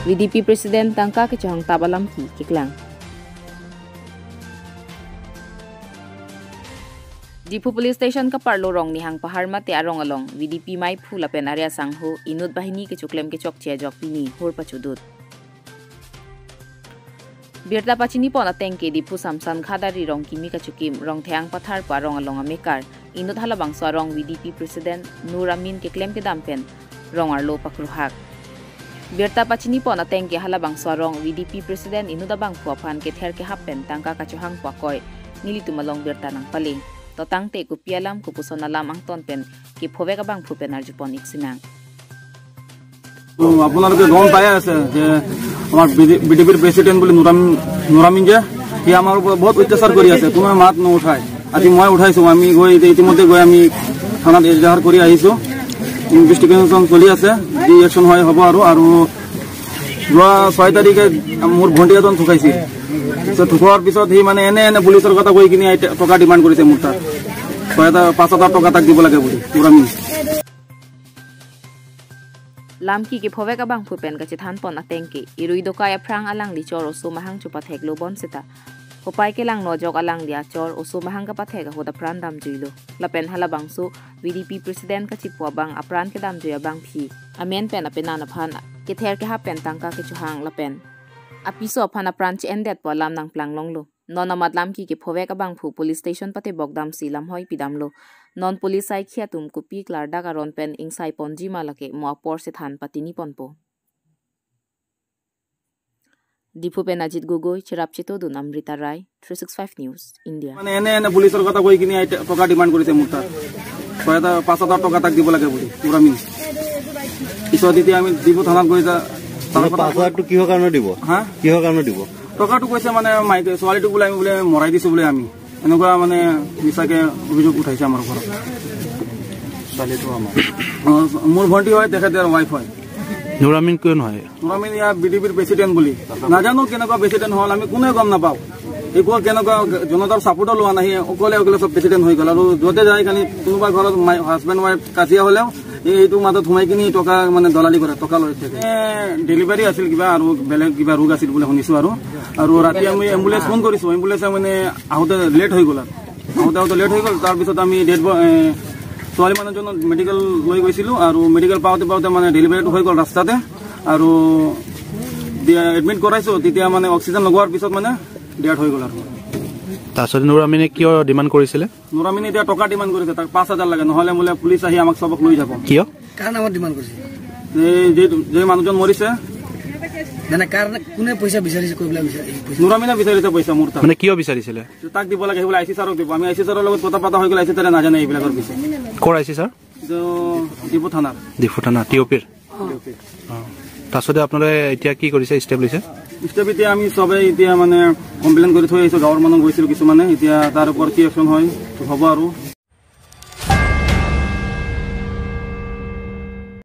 VDP President tangka kecohang tabalam ki kiklang. Dipu Police Station ka parlo rong ni hang pahar mate arong along VDP mai phula pen area sangho inut bahini ke chuklem ke chok che jok pini hor pachudut. Birta pachini pon ateng ke dipu samsan khadari rong kimi ka chukim rong theang pathar pa rong along amekar inut halabang so rong VDP President Nur Amin ke klem ke dampen rong arlo pakruhak. Birta pachini pon ateng ke halabang so rong VDP President inut abang phuaphan ke ther ke happen tangka ka chuhang pakoi nili tumalong birta nang paling. Totang te ku pialam ku pusonalam ang tonpen ki phove ka bang phupen arjupon iksinang আপোনালোকে গম পাই আছে যে আমার বিডিপির president বলি নুরামিন যে হি আমার উপর বহুত অত্যাচার কৰি আছে কোনো মাত নুঠায় আজি মই উঠাইছো আমি গৈ ইতিমধ্যে গৈ আমি থানাত এজাহাৰ কৰি আহিছো ইনভেস্টিগেশন চলি আছে যি একশন হয় হ'ব আৰু 6 তাৰিখে মোৰ ভণ্টি এজন ঠুকাইছিল ঠুকোৱাৰ পিছত হি মানে এনে পুলিচৰ কথা কৈ কিনি টকা ডিমান্ড কৰিছে মোৰ তাত 5,000 টকা তাক দিব লাগে বুলি নুৰামিন lamki ki phove ka bang phupen ka chithan pon ateng ki irui doka ya prang alang li chor osu mahang chupa thek lo bon seta hopai ke lang no jok alang dia chor osu mahang ka pathe ka hoda pran dam juilo lapen hala bangsu VDP President ka chipwa bang apran ke dam juya bang phi amen pen apena na phan ke ther ke ha pen tangka ke chuhang lapen apiso phana pran chi endet po lam nang plang long lo non amat lamki ki phove ka bang phu police station pate bogdam silam hoi pidam lo non police ai khia tum ko pi klarda ka ron pen ingsai ponji malake mo por se than patini ponpo Dipu pen Ajit Gogoi Chirapchito Dun Amrita Rai 365 News India মানে এনে পুলিচৰ কথা কৈ কিনি টকা demand কৰিছে মোৰ তাত 5,000 টকা তাক দিব লাগে বুলি নুৰামিন পিছত এতিয়া আমি দিব থানাত গৈ যা 5,000 টো কিহৰ কাৰণে দিব হা কিহৰ কাৰণে দিব টকাটো কৈছে মানে মাইকে ছোৱালীটো বোলে আমি বোলে মৰাই দিছো বোলে আমি এনেকুৱা মানে মিছাকে অভিযোগ উঠাইছে আমাৰ ঘৰত ছোৱালীটো আমাৰ মোৰ ভণ্টি হয় তেখেতৰ ৱাইফ হয় নুৰামিন কোন হয় নুৰামিন ইয়া বিডিপিৰ প্ৰেসিডেন্ট বুলি নাজানো কেনেকুৱা প্ৰেসিডেন্ট হল আমি কোনে গম নাপাও একো কেনেকুৱা জনতাৰ সাপোৰ্ট লোৱা নাই অকলে সব প্ৰেসিডেন্ট হৈ গল আৰু যতে যায় খালি কোনোবা ঘৰত হাজবেণ্ড ৱাইফ কাজিয়া হলেও এইটো মাজত সোমাই কিনি টকা মানে দলালি কৰে টকা লৈ থাকে ডেলিভাৰী আছিল কিবা আৰু বেলেগ কিবা ৰোগ আছিল বুলি শুনিছো আৰু ৰাতি আমি এম্বুলেন্স ফোন কৰিছো এম্বুলেন্সে মানে আহোতে লেট হৈ গল আহোতে লেট হৈ গল তাৰপিছত আমি ছোৱালী মানুহজন মেডিকেল লৈ গৈছিলো আৰু মেডিকেল পাওঁতে মানে ডেলিভাৰীটো হৈ গল ৰাস্তাতে আৰু এডমিট কৰাইছো তেতিয়া মানে অক্সিজেন লগোৱাৰ পিছত মানে ডেথ হৈ গল আৰু তাৰপিছত নুৰামিনে কিয় ডিমান্ড কৰিছিলে নুৰামিনে এতিয়া টকা ডিমান্ড কৰিছে তাক 5,000 লাগে নহলে মোলে পুলিচ আহি আমাক সবক লৈ যাব কিয় কাৰ নামত ডিমান্ড কৰিছে যে মানুহজন মৰিছে মানে কাৰ কোনে পইচা বিচাৰিছে কইবলা বিচাৰি নুৰামিনে বিচাৰিছে পইচা মোৰ তাত মানে কিয় বিচাৰিছিলে তাক দিব লাগে হেবলা আইসি সাৰক দিব আমি আইসি সাৰৰ লগত কথা পাতা হৈ গল আইসি সাৰে নাজানে এইবিলাকৰ বিষয়ে কৰ আইসি সাৰ ডিপু থানা টিওপিৰ তাৰপিছত আপোনালোকে এতিয়া কি কৰিছে ষ্টেপ লৈছে ষ্টেপ এতিয়া আমি সবে এতিয়া মানে কমপ্লেইন কৰি থৈ আহিছো গাঁৱৰ মানুহ গৈছিল কিছুমানে এতিয়া তাৰ ওপৰত কি একশ্যন হয় হ'ব আৰু